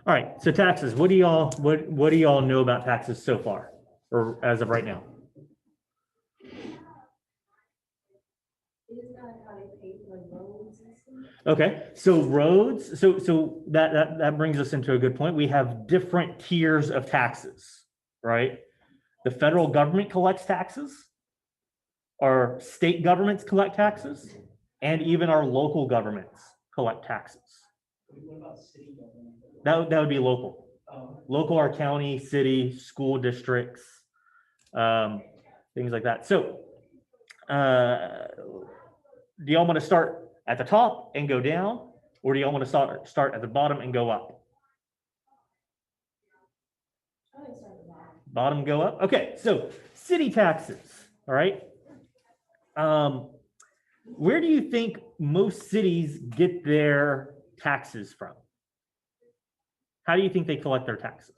All right, so taxes. What do y'all know about taxes so far, or as of right now? Okay, so roads. So that brings us into a good point. We have different tiers of taxes, right? The federal government collects taxes, our state governments collect taxes, and even our local governments collect taxes. What about city government? That would be local. Oh, Local are county, city, school districts, things like that. So, do y'all want to start at the top and go down, or do y'all want to start at the bottom and go up? Bottom go up. Okay, so city taxes. All right. Where do you think most cities get their taxes from? How do you think they collect their taxes?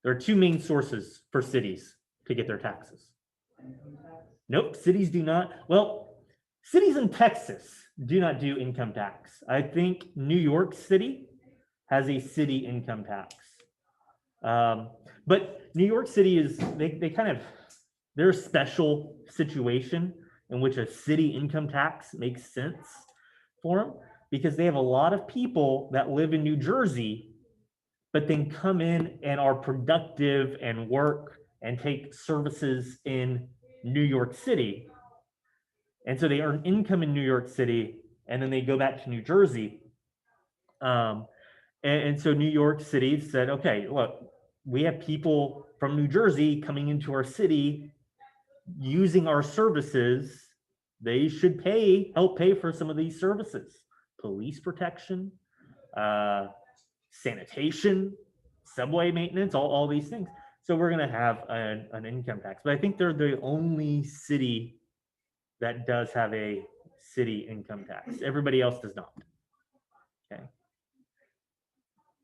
There are two main sources for cities to get their taxes. income tax? Nope, cities do not. Well, cities in Texas do not do income tax. I think New York City has a city income tax. But New York City is, they kind of, they're a special situation in which a city income tax makes sense for them because they have a lot of people that live in New Jersey, but then come in and are productive and work and take services in New York City. And so they earn income in New York City and then they go back to New Jersey. And so New York City said, okay, look, we have people from New Jersey coming into our city using our services. They should help pay for some of these services, police protection, sanitation, subway maintenance, all these things. So we're going to have an income tax. But I think they're the only city that does have a city income tax. Everybody else does not. Okay.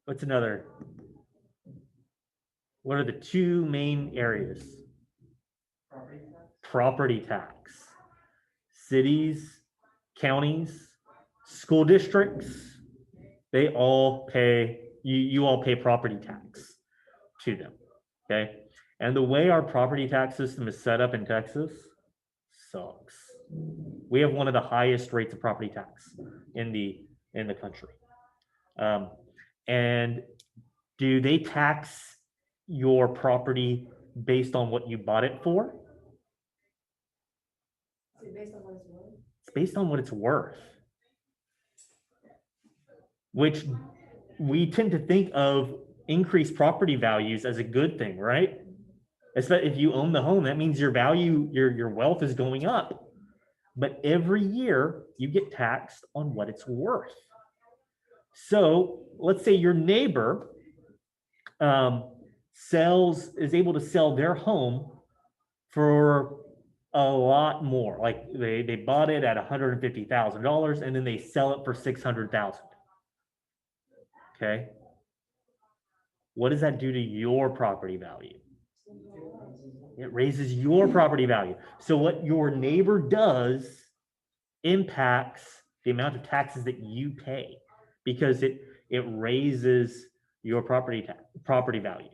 What's another? What are the two main areas? Property tax? Property tax. Cities, counties, school districts, they all pay, you all pay property tax to them. Okay. And the way our property tax system is set up in Texas sucks. We have one of the highest rates of property tax in the country. And do they tax your property based on what you bought it for? Is it based on what it's worth? It's based on what it's worth, which we tend to think of increased property values as a good thing, right? Especially if you own the home, that means your value, your wealth is going up. But every year you get taxed on what it's worth. So let's say your neighbor is able to sell their home for a lot more. Like they bought it at $150,000 and then they sell it for $600,000. Okay. What does that do to your property value? It raises your property value. So what your neighbor does impacts the amount of taxes that you pay because it raises your property value.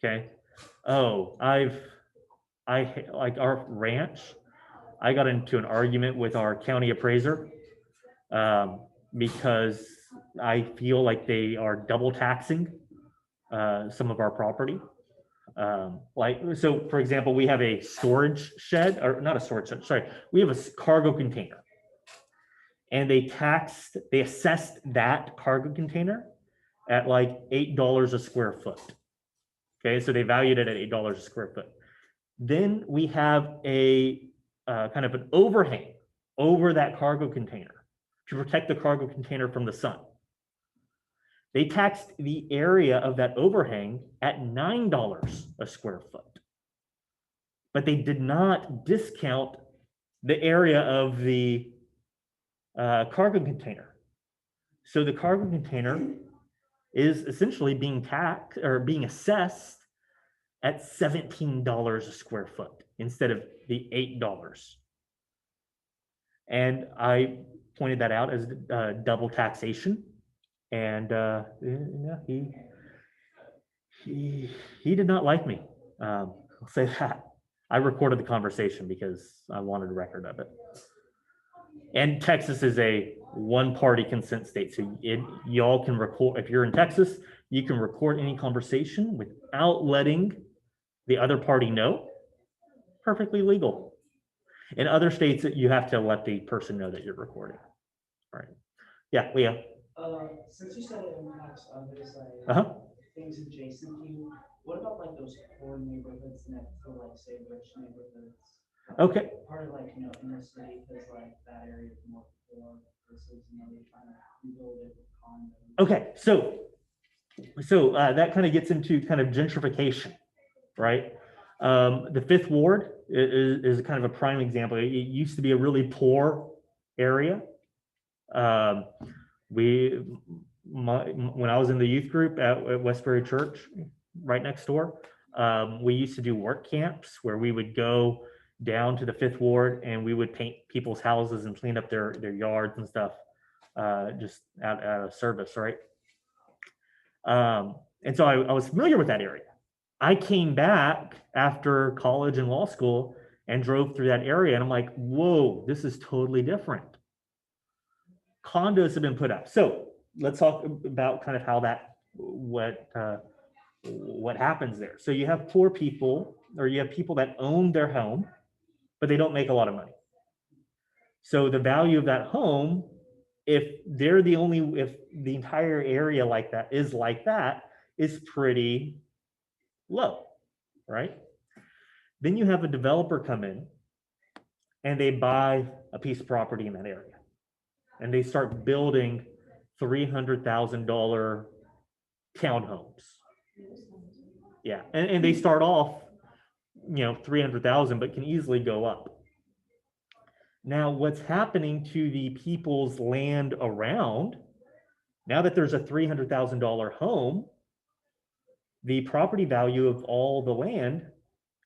Okay. Oh, I like our ranch. I got into an argument with our county appraiser because I feel like they are double taxing some of our property. So for example, we have a storage shed, or not a storage shed, sorry, we have a cargo container. And they assessed that cargo container at like $8 a square foot. Okay, so they valued it at $8 a square foot. Then we have a kind of an overhang over that cargo container to protect the cargo container from the sun. They taxed the area of that overhang at $9 a square foot. But they did not discount the area of the cargo container. So the cargo container is essentially being taxed or being assessed at $17 a square foot instead of the $8. And I pointed that out as double taxation. And he did not like me. I'll say that. I recorded the conversation because I wanted a record of it. And Texas is a one-party consent state, so y'all can record. If you're in Texas, you can record any conversation without letting the other party know. Perfectly legal. In other states, you have to let the person know that you're recording. All right. Yeah, Leah. Since you said it impacts others, like Uh-huh. things adjacent to you, what about like those poor neighborhoods next to like say rich neighborhoods? Okay. Part of like, inner city, because like that area is more poor versus, they're trying to rebuild it with condos. Okay. So that kind of gets into kind of gentrification, right? The Fifth Ward is kind of a prime example. It used to be a really poor area. When I was in the youth group at Westbury Church, right next door, we used to do work camps where we would go down to the Fifth Ward and we would paint people's houses and clean up their yards and stuff, just out of service, right? And so I was familiar with that area. I came back after college and law school and drove through that area, and I'm like, whoa, this is totally different. Condos have been put up. So let's talk about kind of how that, what happens there. So you have poor people, or you have people that own their home, but they don't make a lot of money. So the value of that home, if the entire area like that is pretty low, right? Then you have a developer come in and they buy a piece of property in that area and they start building $300,000 townhomes. Yeah, and they start off, 300,000, but can easily go up. Now, what's happening to the people's land around, now that there's a $300,000 home, the property value of all the land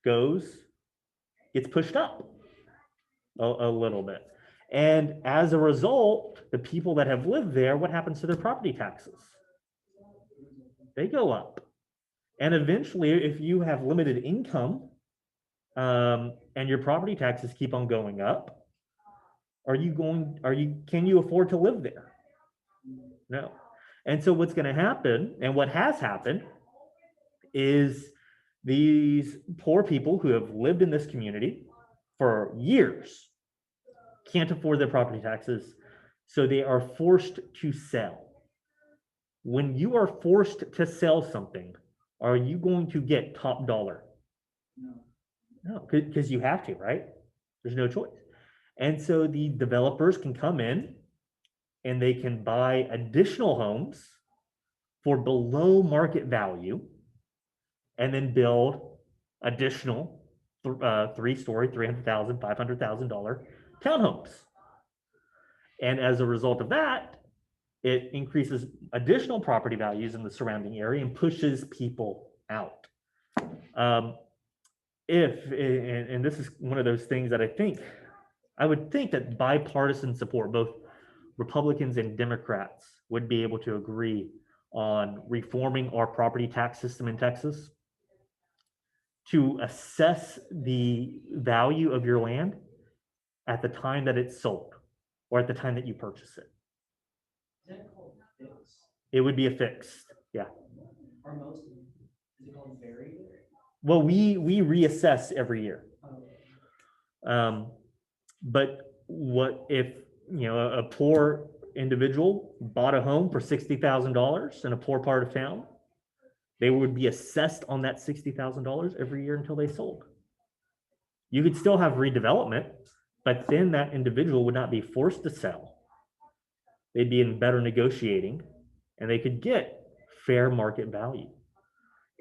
gets pushed up a little bit. And as a result, the people that have lived there, what happens to their property taxes? They go up. And eventually, if you have limited income and your property taxes keep on going up, can you afford to live there? No. And so what's going to happen, and what has happened, is these poor people who have lived in this community for years can't afford their property taxes, so they are forced to sell. When you are forced to sell something, are you going to get top dollar? No, because you have to, right? There's no choice. And so the developers can come in and they can buy additional homes for below market value and then build additional 3-story, $300,000, $500,000 townhomes. And as a result of that, it increases additional property values in the surrounding area and pushes people out. And this is one of those things that I would think that bipartisan support, both Republicans and Democrats, would be able to agree on reforming our property tax system in Texas to assess the value of your land at the time that it's sold or at the time that you purchase it. Is that called fixed? It would be a fixed, yeah. Or most of them, is it called varied? Well, we reassess every year. But what if, a poor individual bought a home for $60,000 in a poor part of town? They would be assessed on that $60,000 every year until they sold. You could still have redevelopment, but then that individual would not be forced to sell. They'd be in better negotiating and they could get fair market value.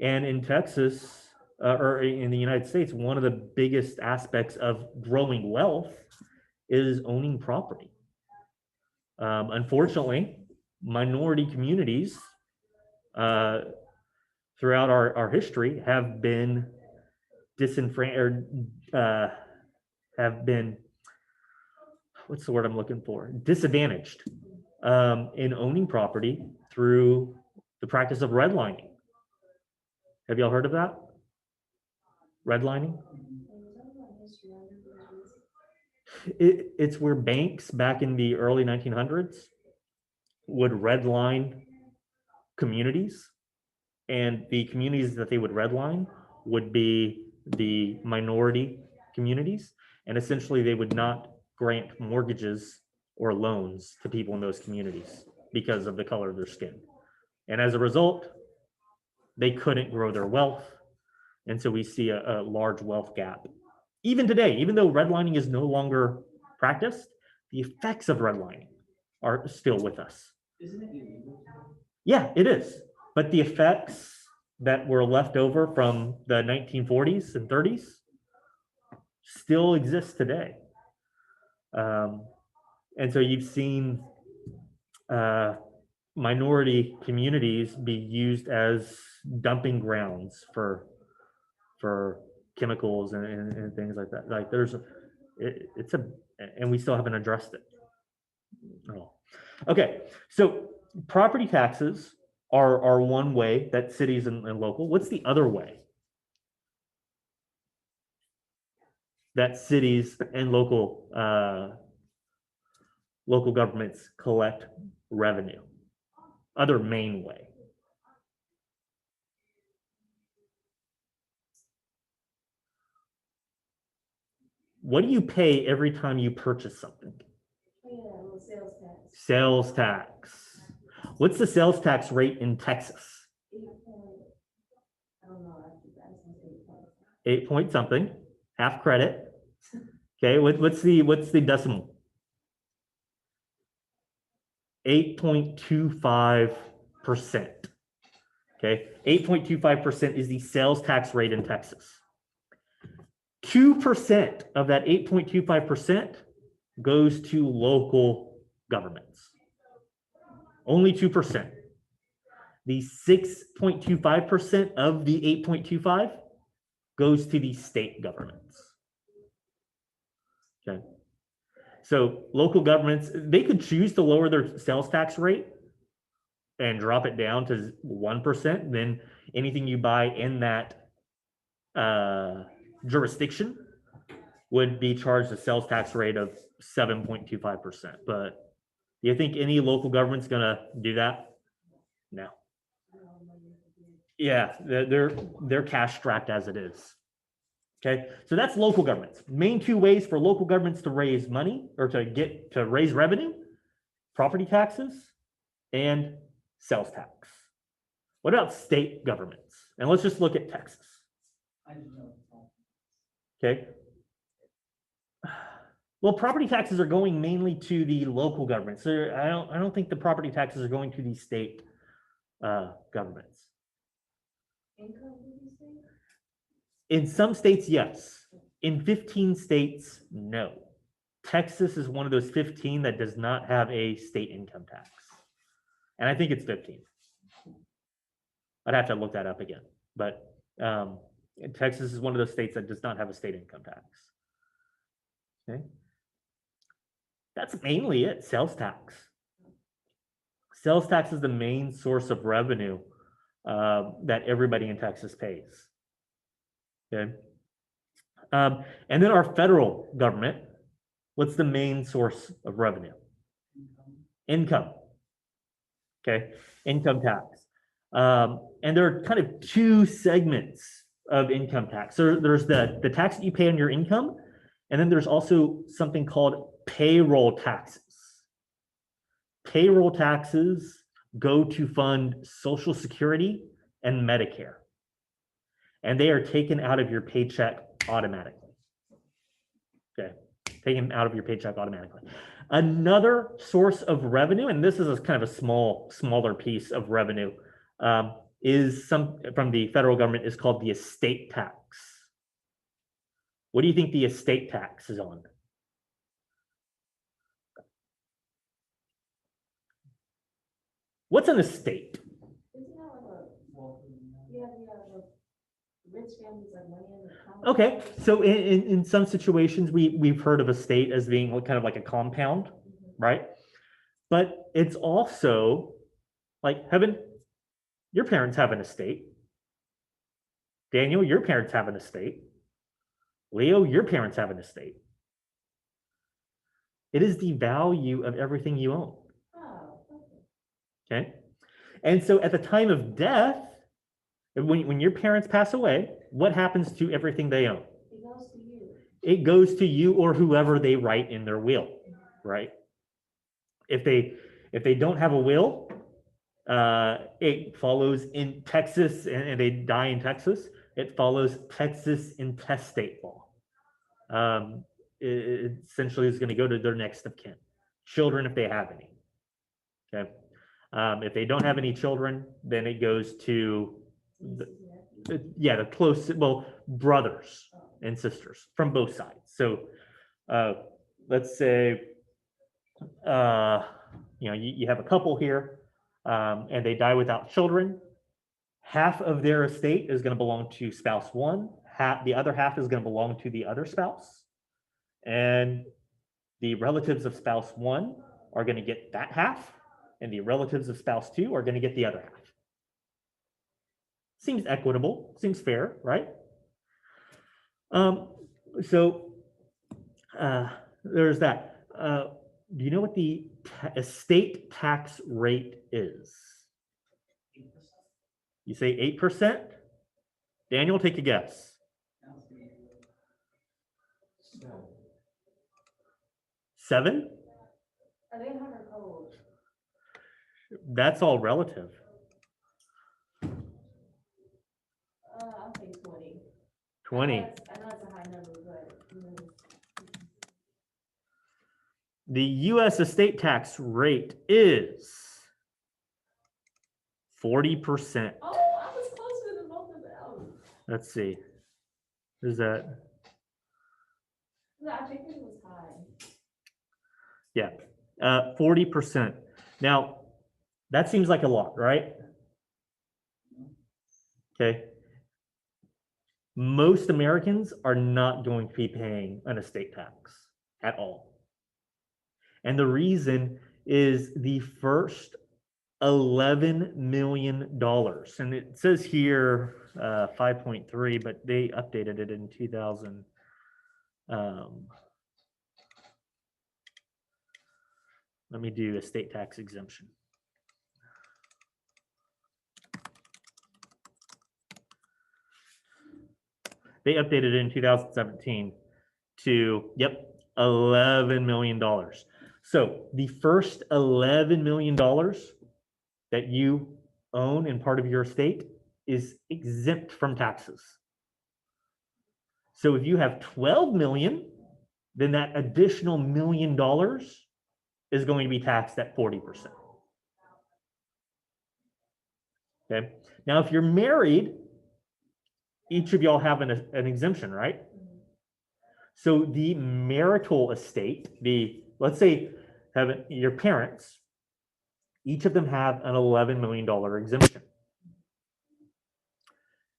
And in Texas, or in the United States, one of the biggest aspects of growing wealth is owning property. Unfortunately, minority communities throughout our history have been disenfranchised, or have been, what's the word I'm looking for? Disadvantaged in owning property through the practice of redlining. Have y'all heard of that? Redlining? It's where banks back in the early 1900s would redline communities, and the communities that they would redline would be the minority communities, and essentially they would not grant mortgages or loans to people in those communities because of the color of their skin. And as a result, they couldn't grow their wealth. And so we see a large wealth gap. Even today, even though redlining is no longer practiced, the effects of redlining are still with us. Isn't it illegal? Yeah, it is. But the effects that were left over from the 1940s and 30s still exist today. And so you've seen minority communities be used as dumping grounds for chemicals and things like that. Like and we still haven't addressed it. Oh. Okay, so property taxes are one way that cities and local. What's the other way that cities and local governments collect revenue? Other main way. What do you pay every time you purchase something? Yeah, sales tax. Sales tax. What's the sales tax rate in Texas? 8 point something, half credit. Okay, what's the decimal? 8.25%. Okay, 8.25% is the sales tax rate in Texas. 2% of that 8.25% goes to local governments. Only 2%. The 6.25% of the 8.25 goes to the state governments. Okay. So local governments, they could choose to lower their sales tax rate and drop it down to 1%. Then anything you buy in that jurisdiction would be charged a sales tax rate of 7.25%. But do you think any local government's gonna do that? No. Yeah, they're cash strapped as it is. Okay, so that's local governments. Main two ways for local governments to raise money or to raise revenue: property taxes and sales tax. What about state governments? And let's just look at Texas. I didn't know. Okay. Well, property taxes are going mainly to the local governments. So I don't think the property taxes are going to the state governments. Income, did you say? In some states, yes. In 15 states, no. Texas is one of those 15 that does not have a state income tax. And I think it's 15. I'd have to look that up again. But Texas is one of those states that does not have a state income tax. Okay. That's mainly it, sales tax. Sales tax is the main source of revenue that everybody in Texas pays. Okay. And then our federal government, what's the main source of revenue? Income. Okay, income tax. And there are kind of two segments of income tax. So there's the tax that you pay on your income, and then there's also something called payroll taxes. Payroll taxes go to fund Social Security and Medicare, and they are taken out of your paycheck automatically. Okay, taken out of your paycheck automatically. Another source of revenue, and this is a kind of a smaller piece of revenue, is some from the federal government, is called the estate tax. What do you think the estate tax is on? What's an estate? Isn't that like the rich families have money in the account? Okay, so in some situations, we've heard of estate as being kind of like a compound, right? But it's also Like, Heaven, your parents have an estate. Daniel, your parents have an estate. Leo, your parents have an estate. It is the value of everything you own. Oh, okay. Okay. And so at the time of death, when your parents pass away, what happens to everything they own? It goes to you. It goes to you or whoever they write in their will, right? If they don't have a will, it follows in Texas, and they die in Texas, it follows Texas intestate law. It essentially is going to go to their next of kin, children if they have any. Okay. If they don't have any children, then it goes to the close, well, brothers and sisters from both sides. So let's say you have a couple here, and they die without children. Half of their estate is going to belong to spouse one. The other half is going to belong to the other spouse, and the relatives of spouse one are going to get that half, and the relatives of spouse two are going to get the other half. Seems equitable, seems fair, right? So there's that. Do you know what the estate tax rate is? 8%. You say 8%? Daniel, take a guess. Seven? Are they hot or cold? That's all relative. I'll say 20. 20. I know it's a high number, but. The U.S. estate tax rate is 40%. Oh, I was closer than both of them. Let's see. Is that? No, I think it was high. Yeah, 40%. Now, that seems like a lot, right? Okay. Most Americans are not going to be paying an estate tax at all. And the reason is the first $11 million. And it says here 5.3, but they updated it in 2000. Let me do estate tax exemption. They updated it in 2017 to, $11 million. So the first $11 million that you own in part of your estate is exempt from taxes. So if you have 12 million, then that additional $1 million is going to be taxed at 40%. Okay. Now, if you're married, each of y'all have an exemption, right? So the marital estate, let's say have your parents, each of them have an $11 million exemption.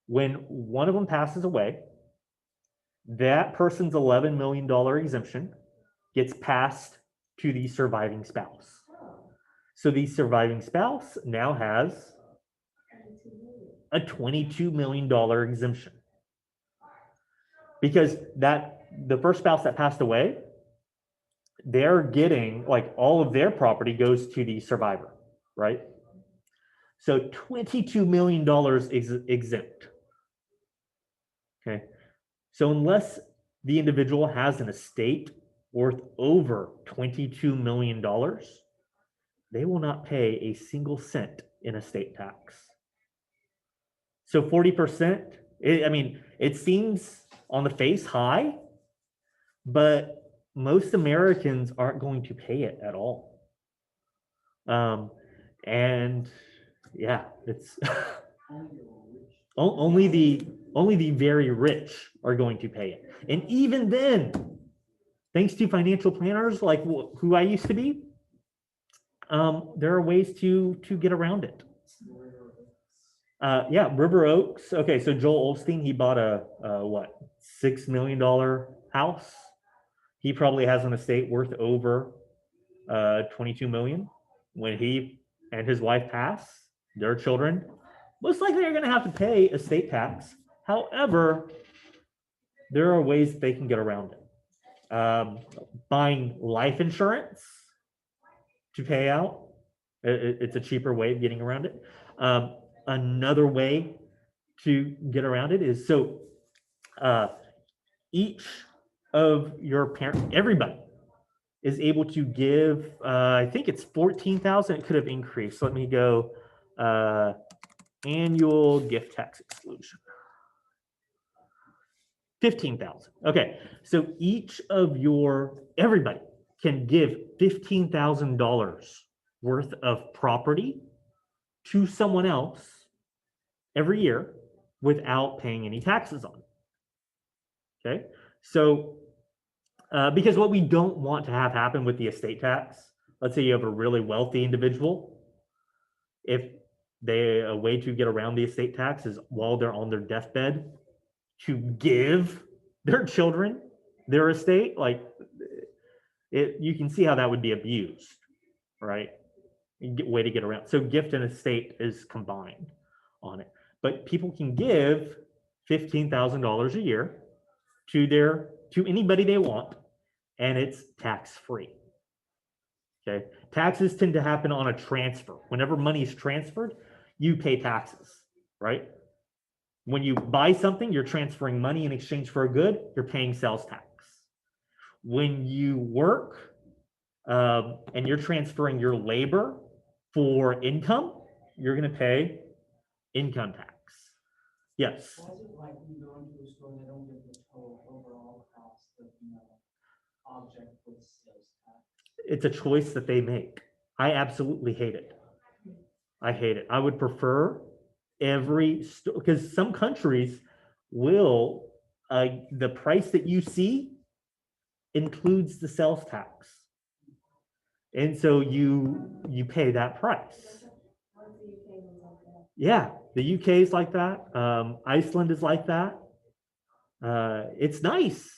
When one of them passes away, that person's $11 million exemption gets passed to the surviving spouse. So the surviving spouse now has a $22 million exemption. Because the first spouse that passed away, they're getting, like, all of their property goes to the survivor, right? So $22 million is exempt. Okay. So unless the individual has an estate worth over $22 million, they will not pay a single cent in estate tax. So 40%, it seems on the face high, but most Americans aren't going to pay it at all. And yeah, it's only the very rich are going to pay it. And even then, thanks to financial planners like who I used to be, there are ways to get around it. River Oaks. Okay, so Joel Osteen, he bought a $6 million house. He probably has an estate worth over 22 million when he and his wife passed. their children, most likely are going to have to pay estate tax. However, there are ways they can get around it. Buying life insurance to pay out, it's a cheaper way of getting around it. Another way to get around it is so each of your parent, everybody is able to give, I think it's 14,000. It could have increased. Let me go annual gift tax exclusion. 15,000. Okay, so everybody can give $15,000 worth of property to someone else every year without paying any taxes on it. Okay, so because what we don't want to have happen with the estate tax, let's say you have a really wealthy individual, if a way to get around the estate tax is while they're on their deathbed to give their children their estate, like you can see how that would be abused, right? Way to get around. So gift and estate is combined on it, but people can give $15,000 a year to anybody they want, and it's tax-free. Okay, taxes tend to happen on a transfer. Whenever money is transferred, you pay taxes, right? When you buy something, you're transferring money in exchange for a good, you're paying sales tax. When you work and you're transferring your labor for income, you're going to pay income tax. Yes. Why is it like when you go into a store, they don't give the total overall cost of, object with sales tax? It's a choice that they make. I absolutely hate it. I hate it. I would prefer because some countries will, the price that you see includes the sales tax. And so you pay that price. Yeah, the UK is like that. Iceland is like that. It's nice.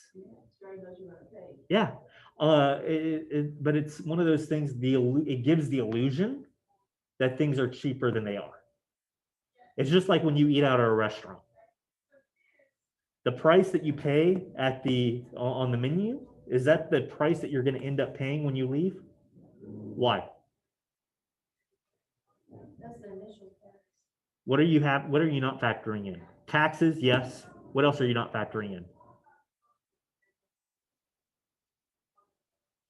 Yeah. But it's one of those things, it gives the illusion that things are cheaper than they are. It's just like when you eat out at a restaurant. The price that you pay on the menu, is that the price that you're going to end up paying when you leave? Why? That's the initial tax. What are you not factoring in? Taxes, yes. What else are you not factoring in?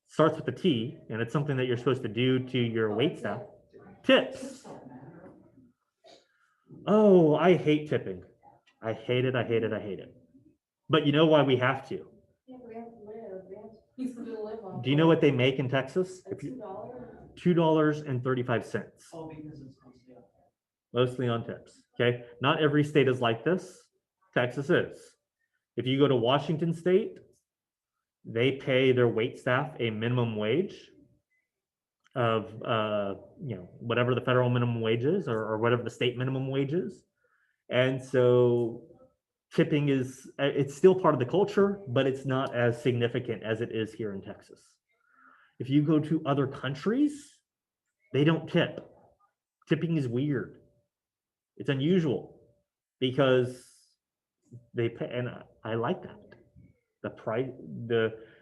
Starts with a T, and it's something that you're supposed to do to your wait staff. Tips. Oh, I hate tipping. I hate it. I hate it. I hate it. But you know why we have to? Yeah, we have to live. We have to live on. Do you know what they make in Texas? $2? $2.35. Oh, because it's Mostly on tips. Okay. Not every state is like this. Texas is. If you go to Washington State, they pay their wait staff a minimum wage of whatever the federal minimum wage is, or whatever the state minimum wage is. And so tipping it's still part of the culture, but it's not as significant as it is here in Texas. If you go to other countries, they don't tip. Tipping is weird. It's unusual because they pay, and I like that.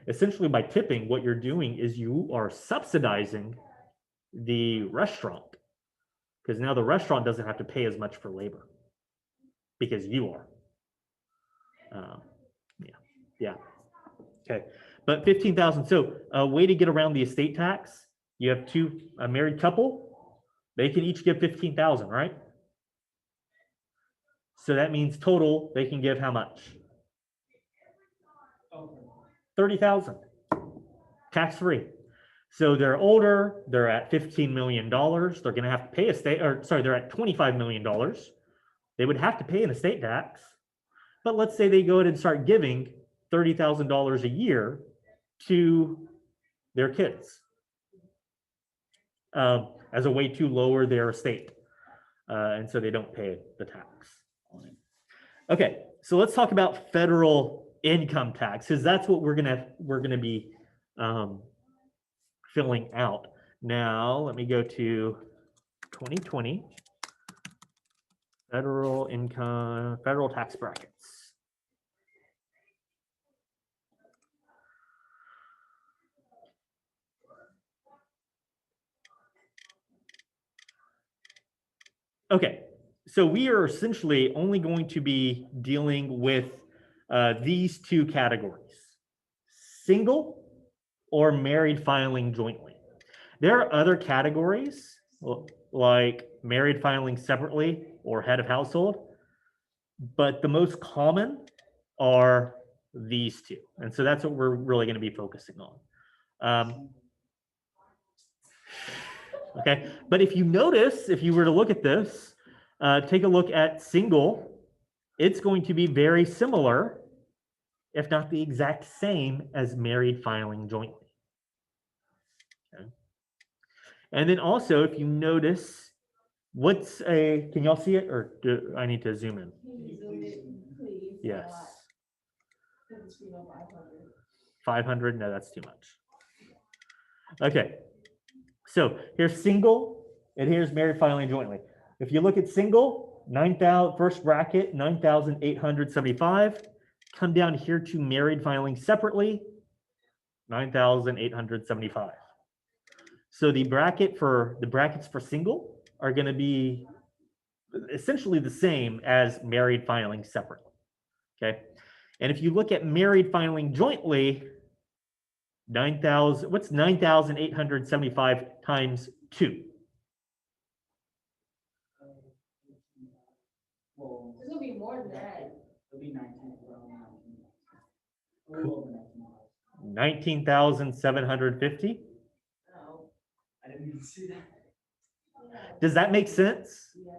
Essentially by tipping, what you're doing is you are subsidizing the restaurant, because now the restaurant doesn't have to pay as much for labor because you are. Yeah. Okay. But 15,000. So a way to get around the estate tax, you have a married couple, they can each give 15,000, right? So that means total, they can give how much? 30,000, tax-free. So they're older, they're at $15 million. They're going to have to pay they're at $25 million. They would have to pay an estate tax. But let's say they go ahead and start giving $30,000 a year to their kids as a way to lower their estate. And so they don't pay the tax on it. Okay, so let's talk about federal income tax, because that's what we're gonna be filling out. Now, let me go to 2020. Federal income, federal tax brackets. Okay, so we are essentially only going to be dealing with these two categories, single or married filing jointly. There are other categories like married filing separately or head of household, but the most common are these two. And so that's what we're really going to be focusing on. Okay, but if you notice, if you were to look at this, take a look at single, it's going to be very similar, if not the exact same as married filing jointly. Okay. And then also, if you notice, can y'all see it, or do I need to zoom in? Can you zoom in, please? Yes. Put the screen on 500. 500, no, that's too much. Okay, so here's single, and here's married filing jointly. If you look at single, 9,000, first bracket, 9,875. Come down here to married filing separately, 9,875. So the brackets for single are going to be essentially the same as married filing separately. Okay, and if you look at married filing jointly, 9,000. What's 9,875 times 2? Well, It's gonna be more than that. it'll be 19, around 19. A little over 19. 19,750. No. I didn't even see that. Yeah. Does that make sense? Yeah.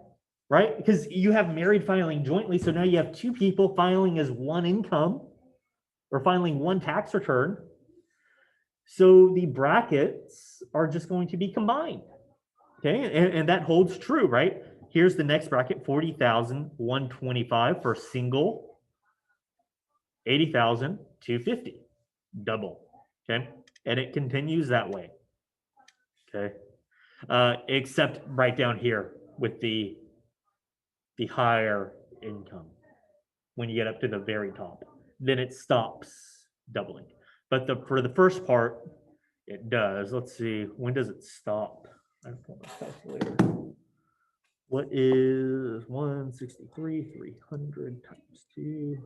Right? Because you have married filing jointly, so now you have two people filing as one income or filing one tax return. So the brackets are just going to be combined. Okay, and that holds true, right? Here's the next bracket, 40,125 for single, 80,250, double. Okay, and it continues that way. Okay, except right down here with the higher income. When you get up to the very top, then it stops doubling. But for the first part, it does. Let's see, when does it stop? I don't know my calculator. What is 163, 300 times 2?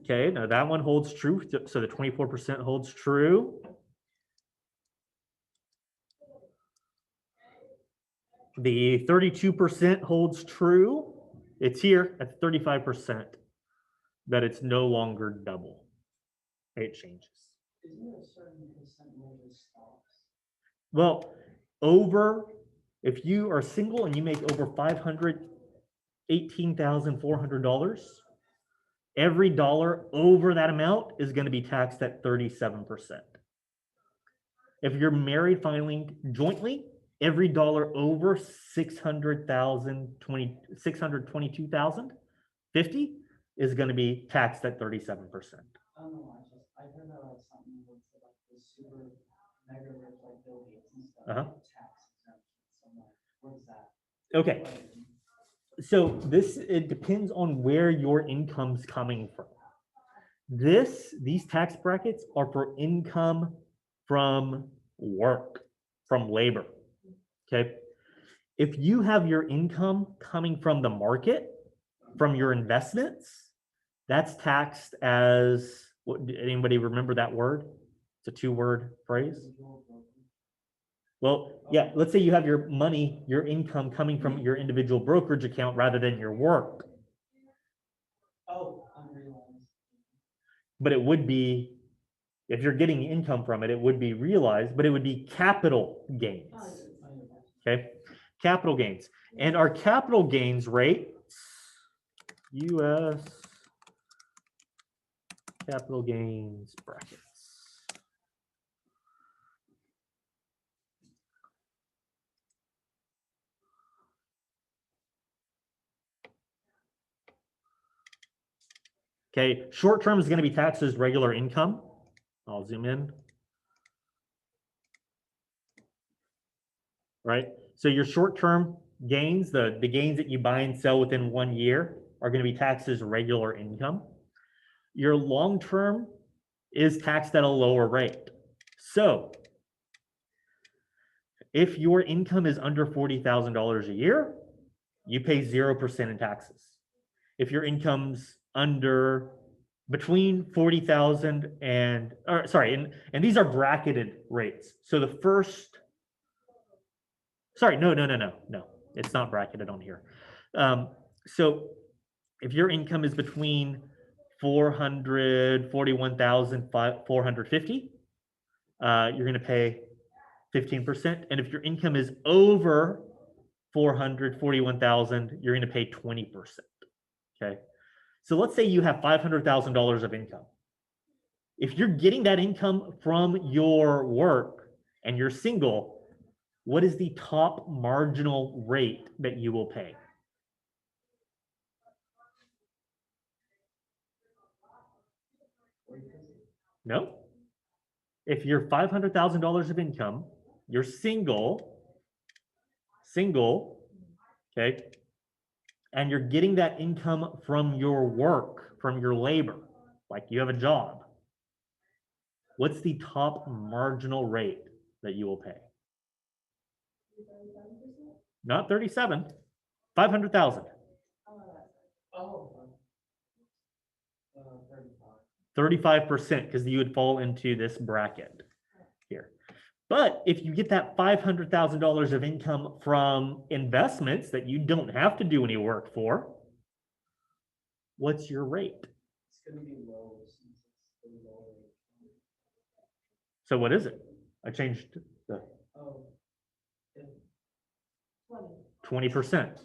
Okay, now that one holds true. So the 24% holds true. The 32% holds true. It's here at 35% that it's no longer double. It changes. Isn't there a certain percent where it stops? Well, if you are single and you make over $518,400, every dollar over that amount is going to be taxed at 37%. If you're married filing jointly, every dollar over 622,050 is going to be taxed at 37%. I don't know, I heard that like something with like the super mega rich like Bill Gates and stuff. Uh-huh. Tax exemption. So I'm like, what's that? Okay, so it depends on where your income's coming from. These tax brackets are for income from work, from labor. Okay, if you have your income coming from the market, from your investments, that's taxed as what? Anybody remember that word? It's a 2-word phrase. Well, yeah, let's say you have your money, your income coming from your individual brokerage account rather than your work. Oh, unrealized. But it would be, if you're getting income from it, it would be realized, but it would be capital gains. Okay, capital gains. And our capital gains rate, US capital gains brackets. Okay, short term is going to be taxed as regular income. I'll zoom in. Right, so your short term gains, the gains that you buy and sell within 1 year are going to be taxed as regular income. Your long-term is taxed at a lower rate. So if your income is under $40,000 a year, you pay 0% in taxes. If your income's under between 40,000 and, or sorry, and these are bracketed rates. So the first, sorry, no, it's not bracketed on here. So if your income is between 441,450, you're going to pay 15%. And if your income is over 441,000, you're going to pay 20%. Okay. So let's say you have $500,000 of income. If you're getting that income from your work and you're single, what is the top marginal rate that you will pay? No. If you're $500,000 of income, you're single, okay, and you're getting that income from your work, from your labor, like you have a job, what's the top marginal rate that you will pay? Not 37, 500,000. Oh. 35%, because you would fall into this bracket here. But if you get that $500,000 of income from investments that you don't have to do any work for, what's your rate? It's gonna be low since it's the low rate. So what is it? I changed the Oh. Yeah. 20%.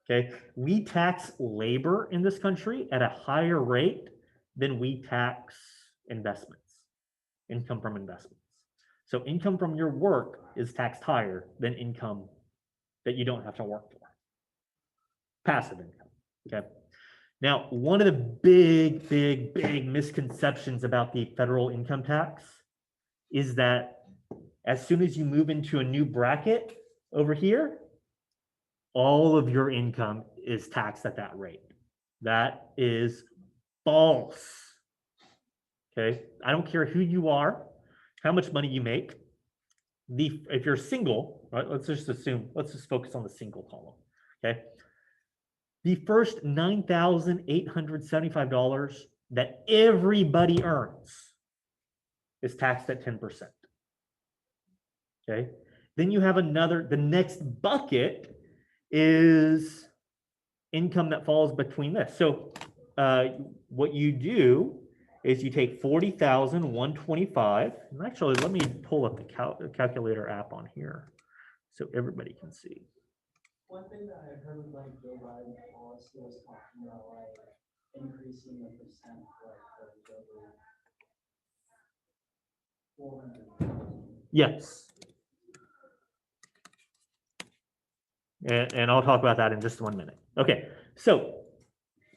Okay, we tax labor in this country at a higher rate than we tax investments, income from investments. So income from your work is taxed higher than income that you don't have to work for. Passive income, okay? Now, one of the big misconceptions about the federal income tax is that as soon as you move into a new bracket over here, all of your income is taxed at that rate. That is false. Okay, I don't care who you are, how much money you make. If you're single, right? Let's just focus on the single column. Okay, the first $9,875 that everybody earns is taxed at 10%. Okay, then you have the next bucket is income that falls between this. So what you do is you take 40,125, and actually let me pull up the calculator app on here so everybody can see. One thing that I heard like Joe Biden policy was talking about like increasing the percent like for over 400. Yes. And I'll talk about that in just 1 minute. Okay, so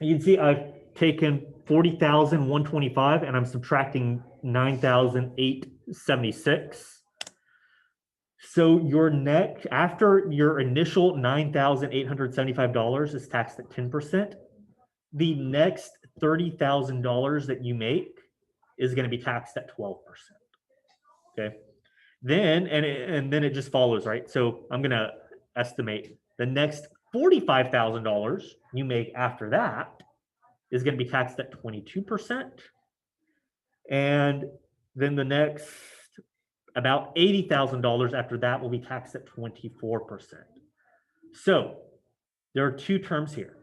you can see I've taken 40,125 and I'm subtracting 9,876. So your net, after your initial $9,875 is taxed at 10%, the next $30,000 that you make is going to be taxed at 12%. Okay, then and then it just follows, right? So I'm going to estimate the next $45,000 you make after that is going to be taxed at 22%. And then the next about $80,000 after that will be taxed at 24%. So there are two terms here,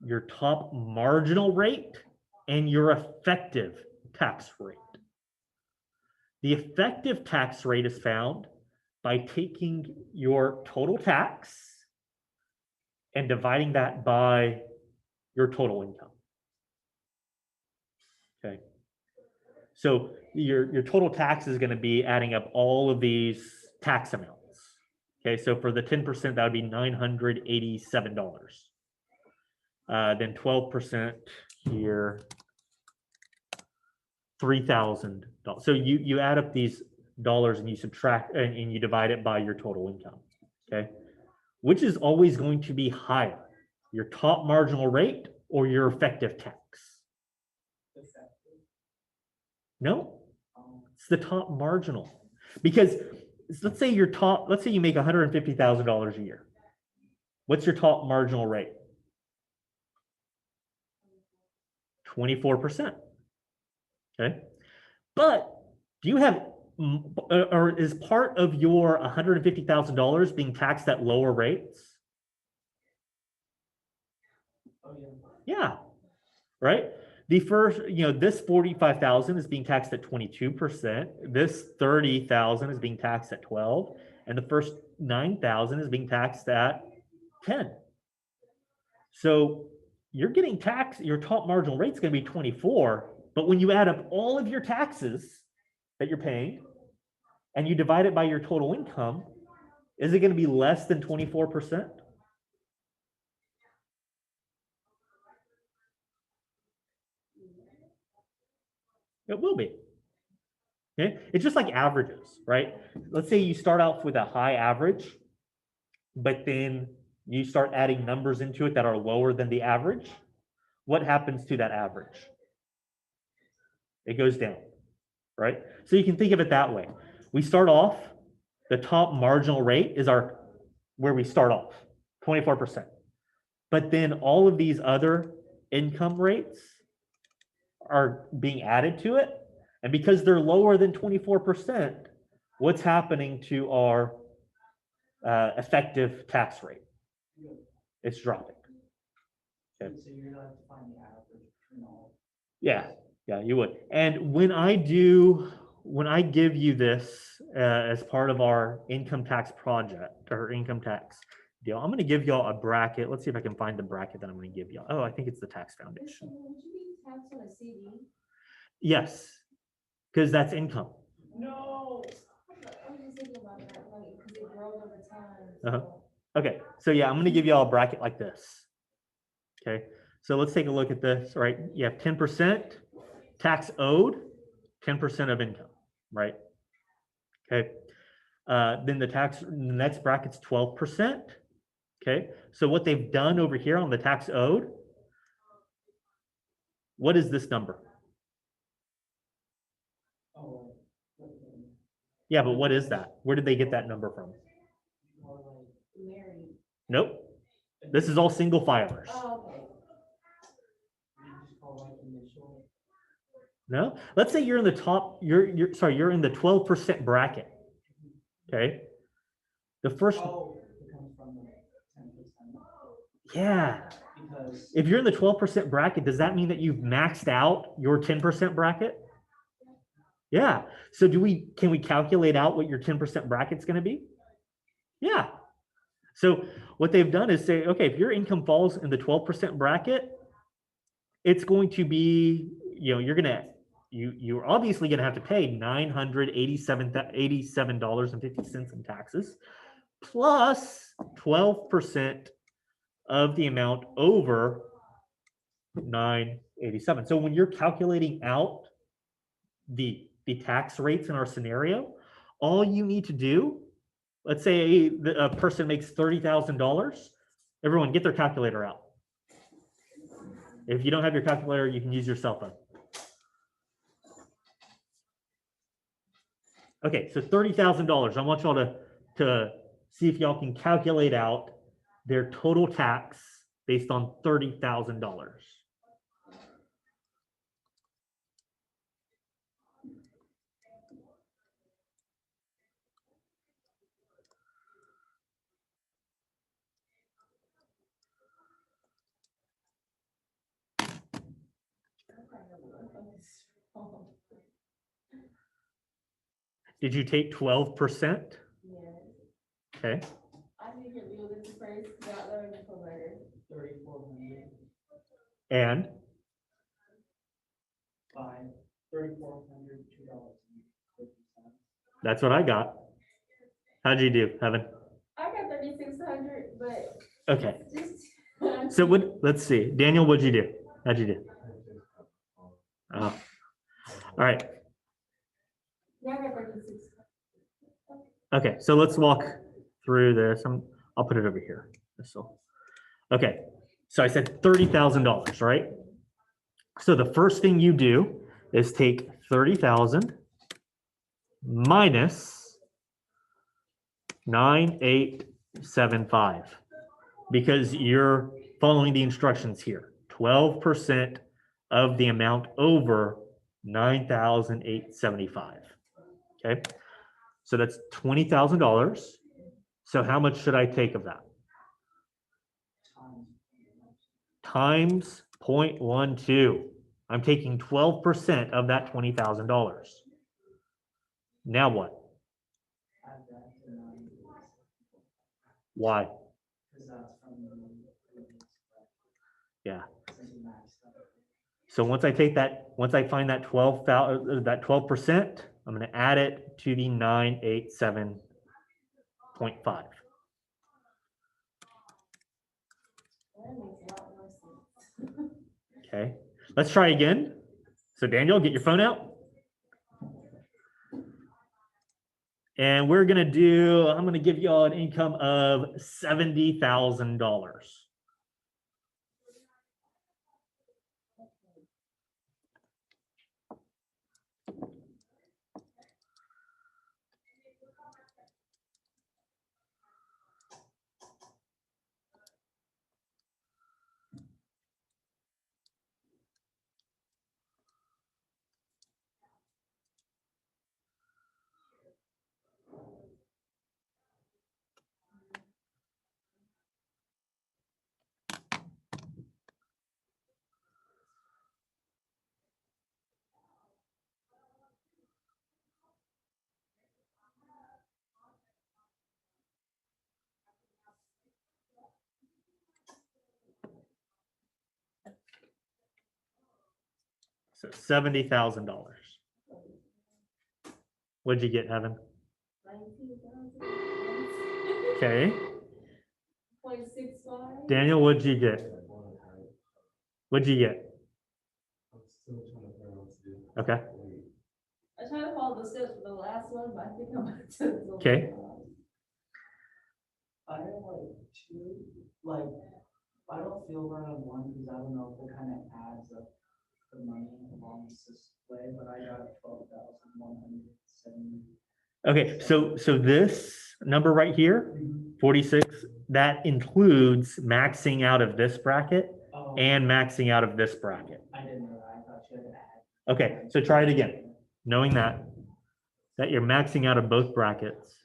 your top marginal rate and your effective tax rate. The effective tax rate is found by taking your total tax and dividing that by your total income. Okay. So your total tax is going to be adding up all of these tax amounts. Okay, so for the 10%, that would be $987. Then 12% here, $3,000. So you add up these dollars and you subtract and you divide it by your total income. Okay. which is always going to be higher, your top marginal rate or your effective tax? Effective. No, Um, it's the top marginal. Because let's say you make $150,000 a year. What's your top marginal rate? 24%. Okay. But do you have, or is part of your $150,000 being taxed at lower rates? Oh, yeah. Yeah. Right. The first, this 45,000 is being taxed at 22%. This 30,000 is being taxed at 12, and the first 9,000 is being taxed at 10. So you're getting taxed, your top marginal rate is going to be 24, but when you add up all of your taxes that you're paying and you divide it by your total income, is it going to be less than 24%? It will be. Okay. It's just like averages, right? Let's say you start off with a high average, but then you start adding numbers into it that are lower than the average. What happens to that average? It goes down, right? So you can think of it that way. We start off, the top marginal rate is where we start off, 24%. But then all of these other income rates are being added to it. And because they're lower than 24%, what's happening to our effective tax rate? It's dropping. Okay. So you're gonna have to find the average between all. Yeah, you would. And when I give you this as part of our income tax project or income tax deal, I'm going to give y'all a bracket. Let's see if I can find the bracket that I'm going to give y'all. Oh, I think it's the tax foundation. Would you be taxed on a CD? Yes, because that's income. No. I was just thinking about that, like, because it grows over time. Uh-huh. so- Okay, so yeah, I'm going to give y'all a bracket like this. Okay, so let's take a look at this, right? You have 10% tax owed, 10% of income, right? Okay, then the next bracket's 12%. Okay, so what they've done over here on the tax owed, what is this number? Oh. Yeah, but what is that? Where did they get that number from? Or like. Married. Nope. This is all single filers. Oh, okay. You just call like initial. No? Let's say you're in the top, you're in the 12% bracket. Okay. The first, Oh, it comes from the 10%. yeah. Because. If you're in the 12% bracket, does that mean that you've maxed out your 10% bracket? Yeah. So can we calculate out what your 10% bracket's going to be? Yeah. So what they've done is say, okay, if your income falls in the 12% bracket, it's going to be, you're obviously going to have to pay $987.50 in taxes, plus 12% of the amount over 987. So when you're calculating out the tax rates in our scenario, all you need to do, let's say a person makes $30,000. Everyone get their calculator out. If you don't have your calculator, you can use your cell phone. Okay, so $30,000. I want y'all to see if y'all can calculate out their total tax based on $30,000. Did you take 12%? Yeah. Okay. I figured we were the first not learning the converter. 3,400 And by $3,402.50. that's what I got. How'd you do, Heaven? I got 3,600, but Okay. just. So let's see. Daniel, what'd you do? How'd you do? Oh. All right. Yeah, I got 36. Okay, so let's walk through this. I'll put it over here. So, okay, so I said $30,000, right? So the first thing you do is take 30,000 minus 9,875 because you're following the instructions here. 12% of the amount over 9,875. Okay, so that's $20,000. So how much should I take of that? Times 0.12. I'm taking 12% of that $20,000. Now what? Add that to 9, Why? because that's from the previous, Yeah. since you maxed out. So once I take that, once I find that 12,000, that 12%, I'm going to add it to the 987.5. That makes a lot more sense. Okay, let's try again. So Daniel, get your phone out. And we're gonna do, I'm gonna give y'all an income of $70,000. So $70,000. What'd you get, Heaven? 19,000. Okay, 0.65. Daniel, what'd you get? What'd you get? Okay, I tried to follow the steps for the last one, but I think I'm gonna do the Okay. I have like two, like, I don't feel right on one, because I don't know if it kind of adds up the money along this way, but I got 12,170. okay, so this number right here, 46, that includes maxing out of this bracket Oh, and maxing out of this bracket. I didn't know that, I thought you had to add. Okay, so try it again, knowing that you're maxing out of both brackets.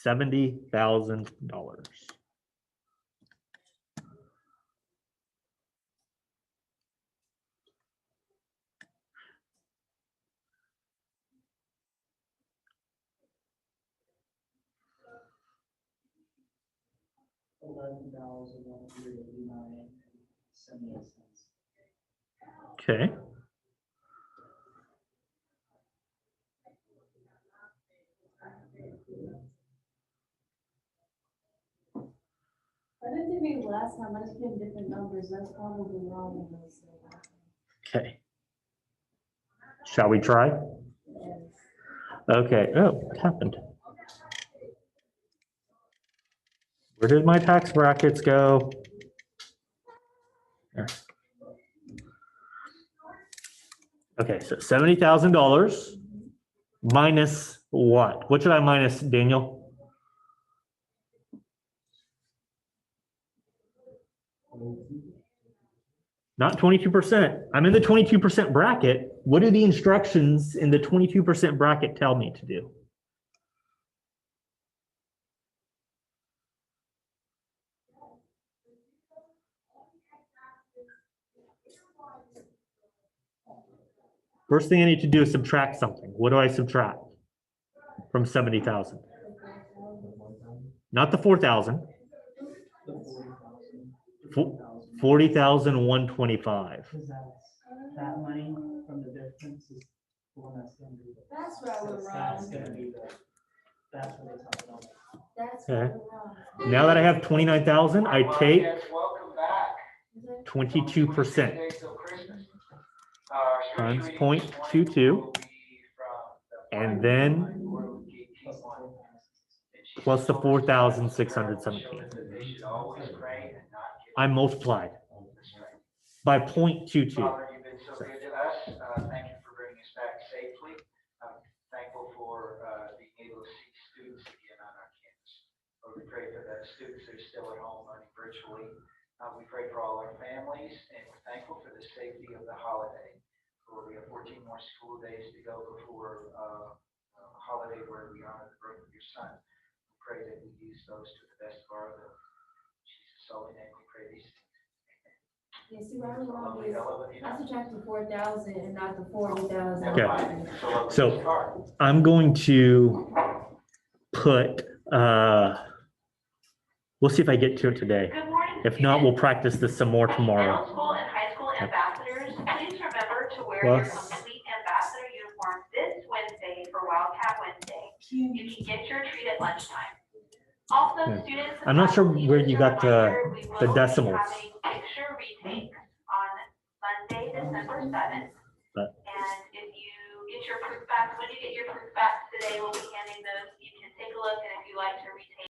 $70,000. $11,189.78. Okay. I didn't do these last time, I just gave different numbers, that's probably wrong in those. Okay. Shall we try? Yes. Okay. Oh, what happened? Where did my tax brackets go? There. Okay, so $70,000 minus what? What should I minus, Daniel? Not 22%. I'm in the 22% bracket. What do the instructions in the 22% bracket tell me to do? First thing I need to do is subtract something. What do I subtract from 70,000? Not the 4,000. 40,125. Because that money from the difference is the one that's gonna be the. That's where I went That's wrong. gonna be the, that's what they talk about. That's where I Okay. went wrong. Now that I have 29,000, I take Welcome back. 22% Days till Christmas. times Scripture reading this morning 0.22. will be And then plus the 4,617. I multiplied by 0.22. Father, you've been so good to us. Thank you for bringing us back safely. I'm thankful for being able to see students again on our campus. Lord, we pray for the students that are still at home learning virtually. We pray for all our families, and we're thankful for the safety of the holiday. Lord, we have 14 more school days to go before a holiday where we honor the birth of your son. We pray that we use those to the best of our ability. In Jesus' holy name, we pray these things. Yeah, see, where I was wrong Lovely, is, lovely, I subtracted 4,000 and not the 40,000. Okay. lovely So- card. I'm going to put, we'll see if I get to it today. Good morning. If not, we'll practice this some more tomorrow. Middle school and high school ambassadors, please remember to wear your Plus- complete ambassador uniform this Wednesday for Wildcat Wednesday. You can get your treat at lunchtime. Also, Yeah. students. I'm not sure faculty, where just you a got reminder, we the will be decimals. having Picture retake on Monday, December 7th. But- And if you get your proof backs, when you get your proof backs today, we'll be handing those. You can take a look, and if you'd like to retake